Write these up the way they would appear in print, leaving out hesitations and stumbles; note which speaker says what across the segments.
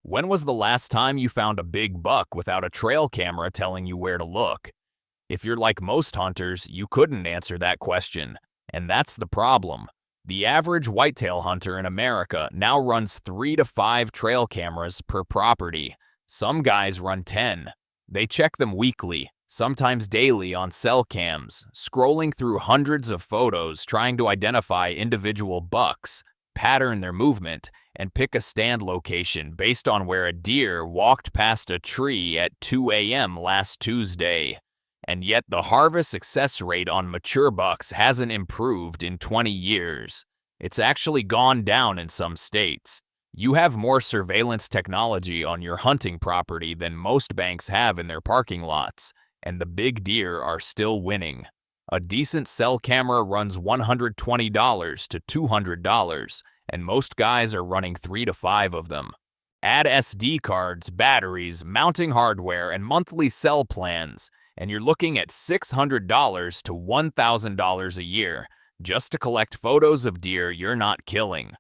Speaker 1: When was the last time you found a big buck without a trail camera telling you where to look? If you're like most hunters, you couldn't answer that question. And that's the problem. The average whitetail hunter in America now runs 3 to 5 trail cameras per property. Some guys run 10. They check them weekly, sometimes daily on cell cams, scrolling through hundreds of photos trying to identify individual bucks, pattern their movement, and pick a stand location based on where a deer walked past a tree at 2 a.m. last Tuesday. And yet the harvest success rate on mature bucks hasn't improved in 20 years. It's actually gone down in some states. You have more surveillance technology on your hunting property than most banks have in their parking lots, and the big deer are still winning. A decent cell camera runs $120 to $200, and most guys are running 3 to 5 of them. Add SD cards, batteries, mounting hardware, and monthly cell plans, and you're looking at $600 to $1,000 a year just to collect photos of deer you're not killing.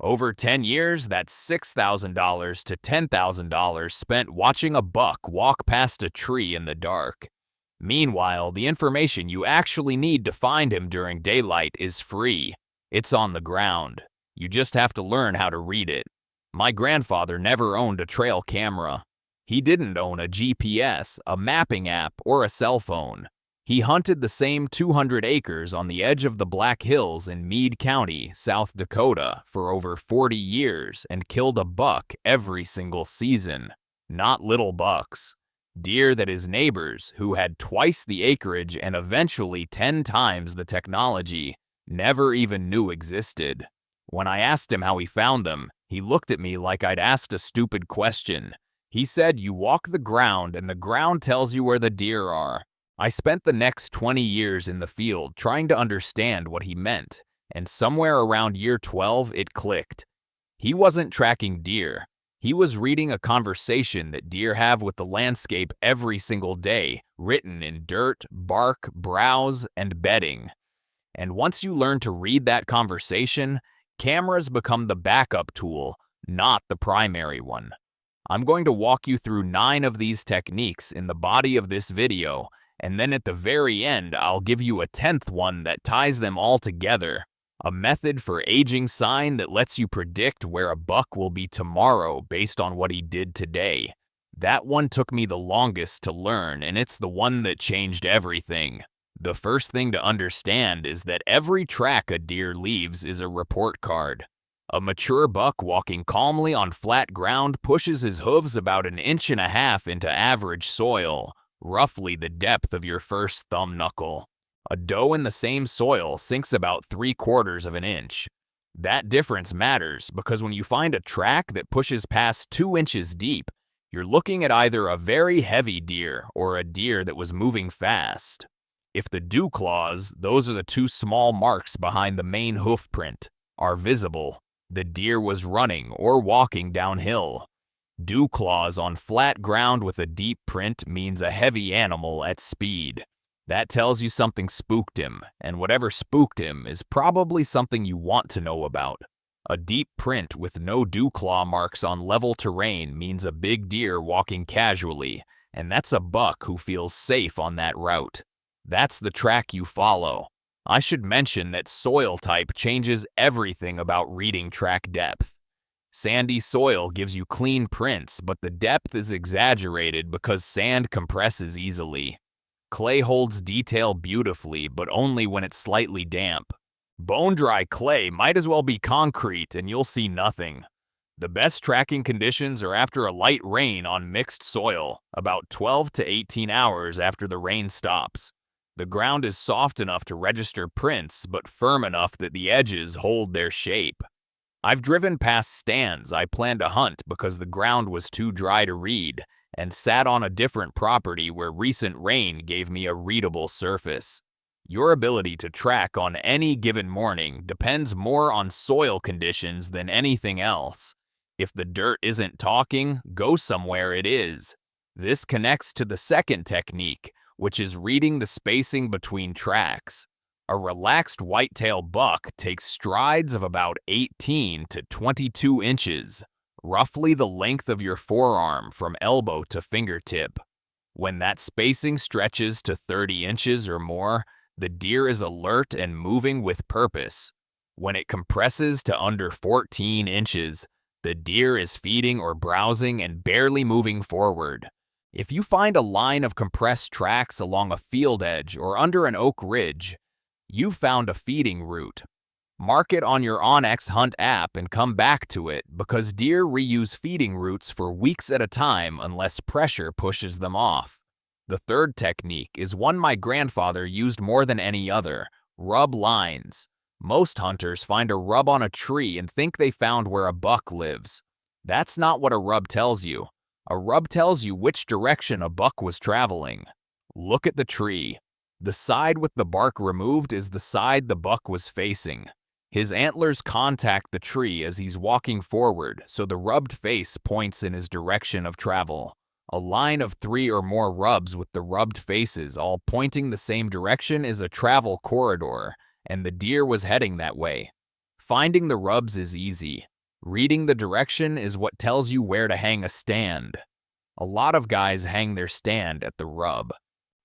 Speaker 1: Over 10 years, that's $6,000 to $10,000 spent watching a buck walk past a tree in the dark. Meanwhile, the information you actually need to find him during daylight is free. It's on the ground. You just have to learn how to read it. My grandfather never owned a trail camera. He didn't own a GPS, a mapping app, or a cell phone. He hunted the same 200 acres on the edge of the Black Hills in Meade County, South Dakota, for over 40 years and killed a buck every single season. Not little bucks. Deer that his neighbors, who had twice the acreage and eventually 10 times the technology, never even knew existed. When I asked him how he found them, he looked at me like I'd asked a stupid question. He said, "You walk the ground and the ground tells you where the deer are." I spent the next 20 years in the field trying to understand what he meant, and somewhere around year 12 it clicked. He wasn't tracking deer. He was reading a conversation that deer have with the landscape every single day, written in dirt, bark, browse, and bedding. And once you learn to read that conversation, cameras become the backup tool, not the primary one. I'm going to walk you through 9 of these techniques in the body of this video, and then at the very end, I'll give you a 10th one that ties them all together. A method for aging sign that lets you predict where a buck will be tomorrow based on what he did today. That one took me the longest to learn, and it's the one that changed everything. The first thing to understand is that every track a deer leaves is a report card. A mature buck walking calmly on flat ground pushes his hooves about 1.5 inches into average soil, roughly the depth of your first thumb knuckle. A doe in the same soil sinks about 3/4 of an inch. That difference matters because when you find a track that pushes past 2 inches deep, you're looking at either a very heavy deer or a deer that was moving fast. If the dew claws, those are the 2 small marks behind the main hoof print, are visible, the deer was running or walking downhill. Dew claws on flat ground with a deep print means a heavy animal at speed. That tells you something spooked him, and whatever spooked him is probably something you want to know about. A deep print with no dew claw marks on level terrain means a big deer walking casually, and that's a buck who feels safe on that route. That's the track you follow. I should mention that soil type changes everything about reading track depth. Sandy soil gives you clean prints, but the depth is exaggerated because sand compresses easily. Clay holds detail beautifully, but only when it's slightly damp. Bone-dry clay might as well be concrete and you'll see nothing. The best tracking conditions are after a light rain on mixed soil, about 12 to 18 hours after the rain stops. The ground is soft enough to register prints, but firm enough that the edges hold their shape. I've driven past stands I planned to hunt because the ground was too dry to read, and sat on a different property where recent rain gave me a readable surface. Your ability to track on any given morning depends more on soil conditions than anything else. If the dirt isn't talking, go somewhere it is. This connects to the second technique, which is reading the spacing between tracks. A relaxed whitetail buck takes strides of about 18 to 22 inches. roughly the length of your forearm from elbow to fingertip. When that spacing stretches to 30 inches or more, the deer is alert and moving with purpose. When it compresses to under 14 inches, the deer is feeding or browsing and barely moving forward. If you find a line of compressed tracks along a field edge or under an oak ridge, you've found a feeding route. Mark it on your onX Hunt app and come back to it because deer reuse feeding routes for weeks at a time unless pressure pushes them off. The third technique is one my grandfather used more than any other: rub lines. Most hunters find a rub on a tree and think they found where a buck lives. That's not what a rub tells you. A rub tells you which direction a buck was traveling. Look at the tree. The side with the bark removed is the side the buck was facing. His antlers contact the tree as he's walking forward, so the rubbed face points in his direction of travel. A line of 3 or more rubs with the rubbed faces all pointing the same direction is a travel corridor, and the deer was heading that way. Finding the rubs is easy. Reading the direction is what tells you where to hang a stand. A lot of guys hang their stand at the rub.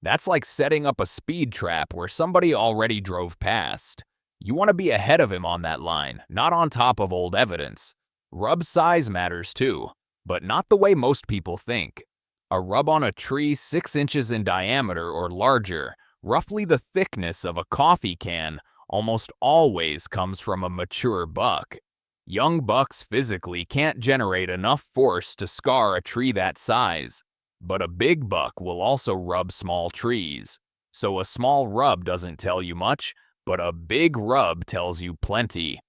Speaker 1: That's like setting up a speed trap where somebody already drove past. You want to be ahead of him on that line, not on top of old evidence. Rub size matters too, but not the way most people think. A rub on a tree 6 inches in diameter or larger, roughly the thickness of a coffee can, almost always comes from a mature buck. Young bucks physically can't generate enough force to scar a tree that size, but a big buck will also rub small trees. So a small rub doesn't tell you much, but a big rub tells you plenty.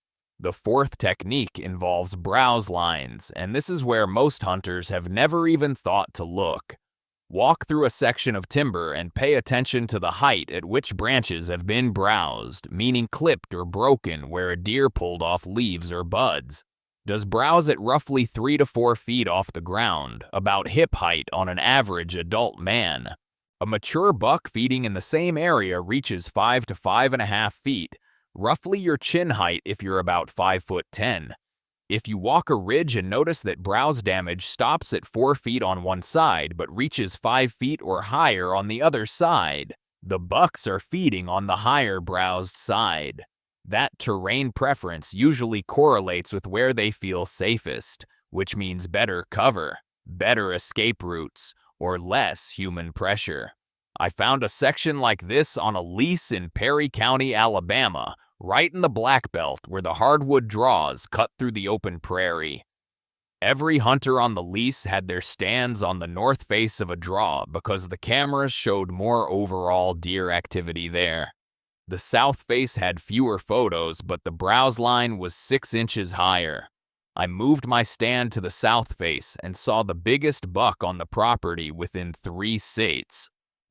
Speaker 1: The fourth technique involves browse lines, and this is where most hunters have never even thought to look. Walk through a section of timber and pay attention to the height at which branches have been browsed, meaning clipped or broken where a deer pulled off leaves or buds. Does browse at roughly 3 to 4 feet off the ground, about hip height on an average adult man. A mature buck feeding in the same area reaches 5 to 5.5 feet, roughly your chin height if you're about 5'10". If you walk a ridge and notice that browse damage stops at 4 feet on one side but reaches 5 feet or higher on the other side, the bucks are feeding on the higher browsed side. That terrain preference usually correlates with where they feel safest, which means better cover, better escape routes, or less human pressure. I found a section like this on a lease in Perry County, Alabama, right in the Black Belt where the hardwood draws cut through the open prairie. Every hunter on the lease had their stands on the north face of a draw because the cameras showed more overall deer activity there. The south face had fewer photos, but the browse line was 6 inches higher. I moved my stand to the south face and saw the biggest buck on the property within 3 sates.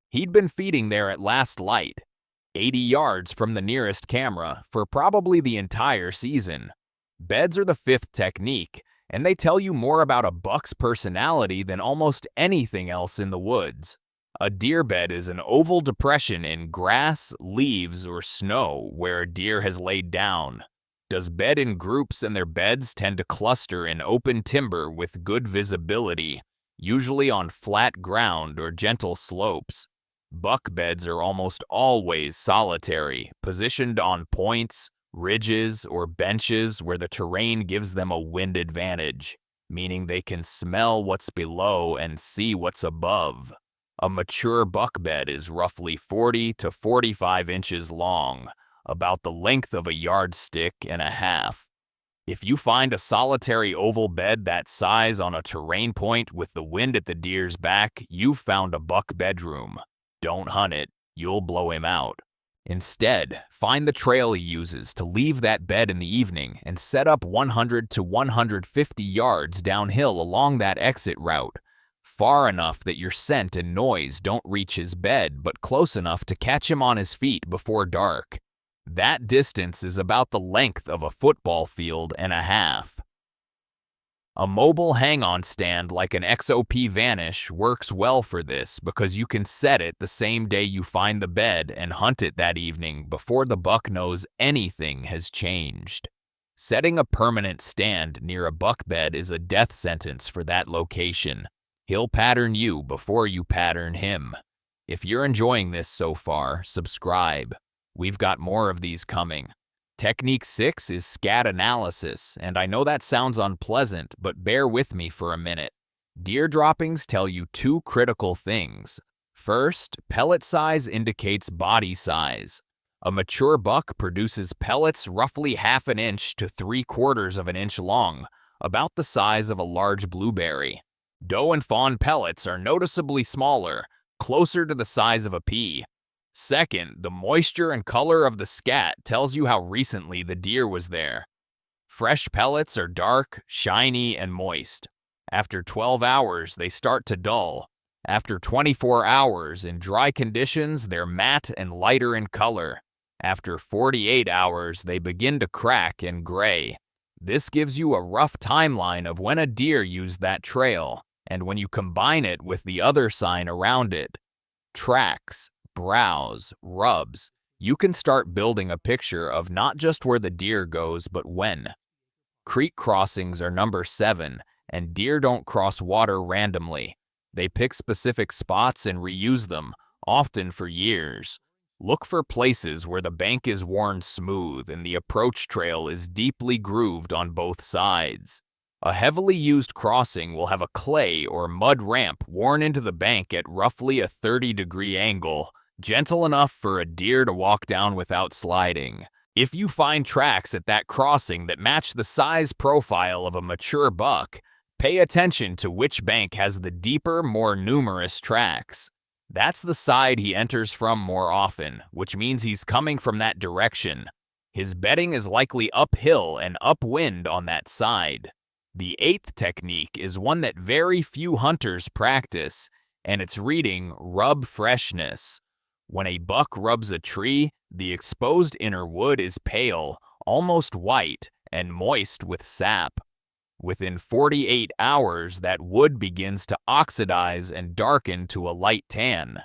Speaker 1: He'd been feeding there at last light, 80 yards from the nearest camera, for probably the entire season. Beds are the fifth technique, and they tell you more about a buck's personality than almost anything else in the woods. A deer bed is an oval depression in grass, leaves, or snow where a deer has laid down. Does bed in groups, and their beds tend to cluster in open timber with good visibility, usually on flat ground or gentle slopes. Buck beds are almost always solitary, positioned on points, ridges, or benches where the terrain gives them a wind advantage, meaning they can smell what's below and see what's above. A mature buck bed is roughly 40 to 45 inches long, about the length of a yardstick and a half. If you find a solitary oval bed that size on a terrain point with the wind at the deer's back, you've found a buck bedroom. Don't hunt it, you'll blow him out. Instead, find the trail he uses to leave that bed in the evening and set up 100 to 150 yards downhill along that exit route, far enough that your scent and noise don't reach his bed but close enough to catch him on his feet before dark. That distance is about the length of a football field and a half. A mobile hang-on stand like an XOP Vanish works well for this because you can set it the same day you find the bed and hunt it that evening before the buck knows anything has changed. Setting a permanent stand near a buck bed is a death sentence for that location. He'll pattern you before you pattern him. If you're enjoying this so far, subscribe. We've got more of these coming. Technique 6 is scat analysis, and I know that sounds unpleasant, but bear with me for a minute. Deer droppings tell you two critical things. First, pellet size indicates body size. A mature buck produces pellets roughly 1/2 inch to 3/4 of an inch long, about the size of a large blueberry. Doe and fawn pellets are noticeably smaller, closer to the size of a pea. Second, the moisture and color of the scat tells you how recently the deer was there. Fresh pellets are dark, shiny, and moist. After 12 hours, they start to dull. After 24 hours, in dry conditions, they're matte and lighter in color. After 48 hours, they begin to crack and gray. This gives you a rough timeline of when a deer used that trail, and when you combine it with the other sign around it, tracks, browse, rubs, you can start building a picture of not just where the deer goes, but when. Creek crossings are number 7, and deer don't cross water randomly. They pick specific spots and reuse them, often for years. Look for places where the bank is worn smooth and the approach trail is deeply grooved on both sides. A heavily used crossing will have a clay or mud ramp worn into the bank at roughly a 30-degree angle, gentle enough for a deer to walk down without sliding. If you find tracks at that crossing that match the size profile of a mature buck, pay attention to which bank has the deeper, more numerous tracks. That's the side he enters from more often, which means he's coming from that direction. His bedding is likely uphill and upwind on that side. The 8th technique is one that very few hunters practice, and it's reading rub freshness. When a buck rubs a tree, the exposed inner wood is pale, almost white, and moist with sap. Within 48 hours, that wood begins to oxidize and darken to a light tan.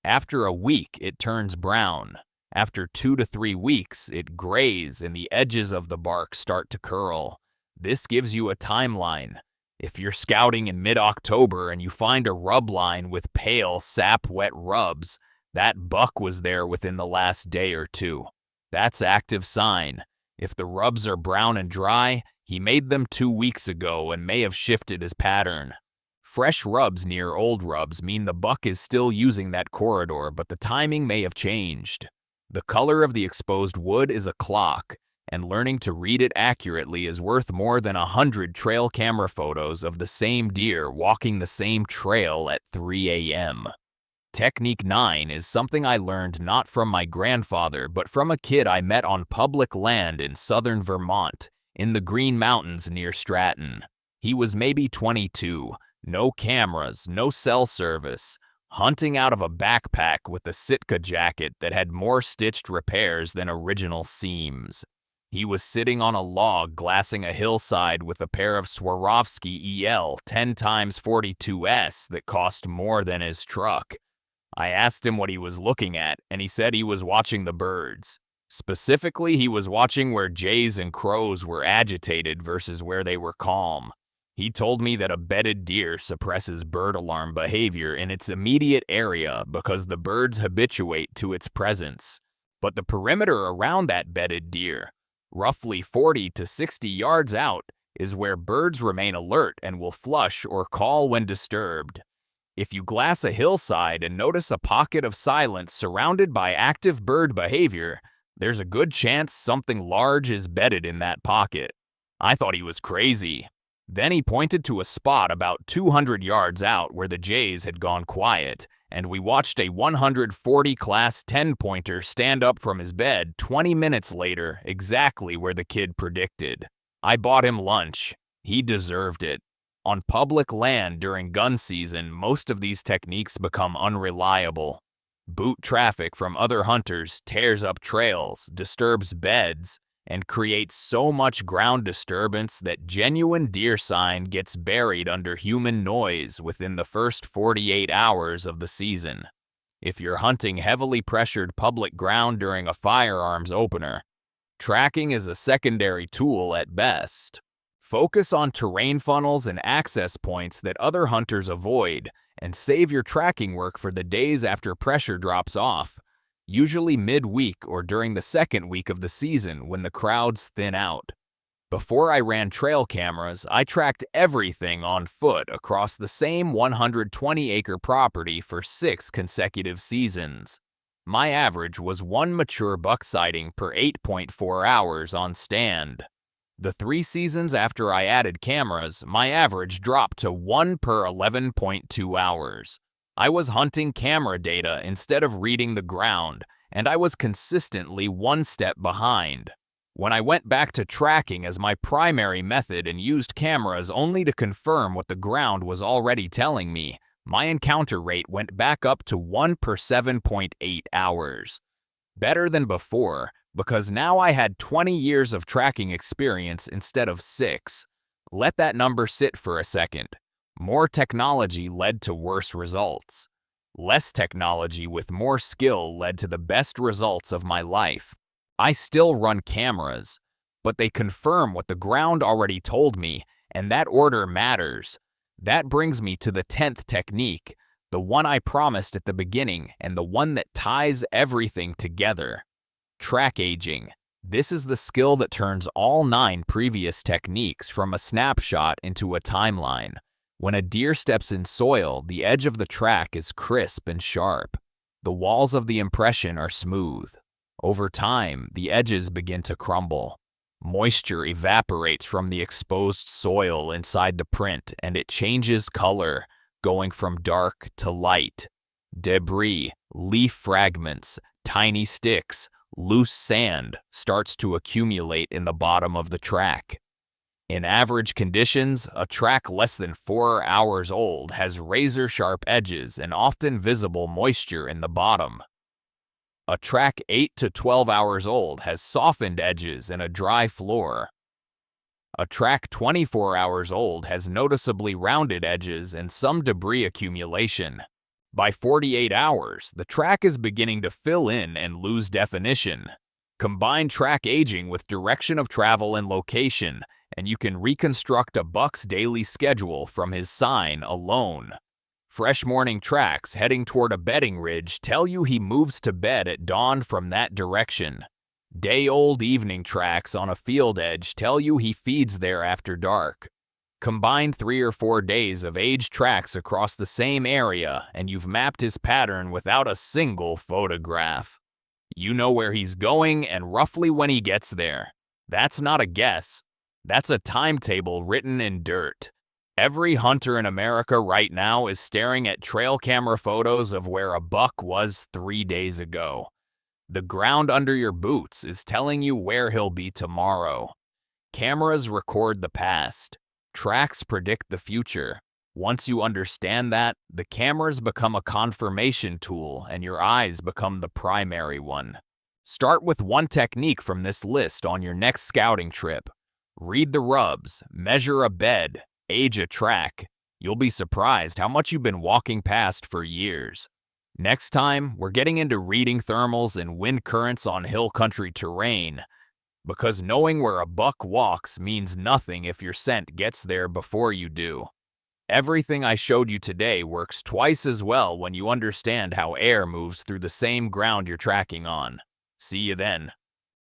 Speaker 1: After a week, it turns brown. After 2 to 3 weeks, it grays and the edges of the bark start to curl. This gives you a timeline. If you're scouting in mid-October and you find a rub line with pale, sap-wet rubs, that buck was there within the last day or two. That's active sign. If the rubs are brown and dry, he made them 2 weeks ago and may have shifted his pattern. Fresh rubs near old rubs mean the buck is still using that corridor, but the timing may have changed. The color of the exposed wood is a clock, and learning to read it accurately is worth more than 100 trail camera photos of the same deer walking the same trail at 3 a.m. Technique 9 is something I learned not from my grandfather, but from a kid I met on public land in southern Vermont, in the Green Mountains near Stratton. He was maybe 22, no cameras, no cell service, hunting out of a backpack with a Sitka jacket that had more stitched repairs than original seams. He was sitting on a log glassing a hillside with a pair of Swarovski EL 10x42s that cost more than his truck. I asked him what he was looking at, and he said he was watching the birds. Specifically, he was watching where jays and crows were agitated versus where they were calm. He told me that a bedded deer suppresses bird alarm behavior in its immediate area because the birds habituate to its presence. But the perimeter around that bedded deer, roughly 40 to 60 yards out, is where birds remain alert and will flush or call when disturbed. If you glass a hillside and notice a pocket of silence surrounded by active bird behavior, there's a good chance something large is bedded in that pocket. I thought he was crazy. Then he pointed to a spot about 200 yards out where the jays had gone quiet, and we watched a 140 class 10-pointer stand up from his bed 20 minutes later, exactly where the kid predicted. I bought him lunch. He deserved it. On public land during gun season, most of these techniques become unreliable. Boot traffic from other hunters tears up trails, disturbs beds, and creates so much ground disturbance that genuine deer sign gets buried under human noise within the first 48 hours of the season. If you're hunting heavily pressured public ground during a firearms opener, Tracking is a secondary tool at best. Focus on terrain funnels and access points that other hunters avoid, and save your tracking work for the days after pressure drops off, usually mid-week or during the second week of the season when the crowds thin out. Before I ran trail cameras, I tracked everything on foot across the same 120-acre property for 6 consecutive seasons. My average was 1 mature buck sighting per 8.4 hours on stand. The 3 seasons after I added cameras, my average dropped to 1 per 11.2 hours. I was hunting camera data instead of reading the ground, and I was consistently 1 step behind. When I went back to tracking as my primary method and used cameras only to confirm what the ground was already telling me, my encounter rate went back up to 1 per 7.8 hours. Better than before, because now I had 20 years of tracking experience instead of 6. Let that number sit for a second. More technology led to worse results. Less technology with more skill led to the best results of my life. I still run cameras, but they confirm what the ground already told me, and that order matters. That brings me to the 10th technique, the one I promised at the beginning and the one that ties everything together. Track aging. This is the skill that turns all 9 previous techniques from a snapshot into a timeline. When a deer steps in soil, the edge of the track is crisp and sharp. The walls of the impression are smooth. Over time, the edges begin to crumble. Moisture evaporates from the exposed soil inside the print, and it changes color, going from dark to light. Debris, leaf fragments, tiny sticks, loose sand starts to accumulate in the bottom of the track. In average conditions, a track less than 4 hours old has razor-sharp edges and often visible moisture in the bottom. A track 8 to 12 hours old has softened edges and a dry floor. A track 24 hours old has noticeably rounded edges and some debris accumulation. By 48 hours, the track is beginning to fill in and lose definition. Combine track aging with direction of travel and location, and you can reconstruct a buck's daily schedule from his sign alone. Fresh morning tracks heading toward a bedding ridge tell you he moves to bed at dawn from that direction. Day-old evening tracks on a field edge tell you he feeds there after dark. Combine 3 or 4 days of aged tracks across the same area, and you've mapped his pattern without a single photograph. You know where he's going and roughly when he gets there. That's not a guess. That's a timetable written in dirt. Every hunter in America right now is staring at trail camera photos of where a buck was 3 days ago. The ground under your boots is telling you where he'll be tomorrow. Cameras record the past. Tracks predict the future. Once you understand that, the cameras become a confirmation tool and your eyes become the primary one. Start with 1 technique from this list on your next scouting trip. Read the rubs, measure a bed, age a track. You'll be surprised how much you've been walking past for years. Next time, we're getting into reading thermals and wind currents on hill country terrain. Because knowing where a buck walks means nothing if your scent gets there before you do. Everything I showed you today works twice as well when you understand how air moves through the same ground you're tracking on. See you then.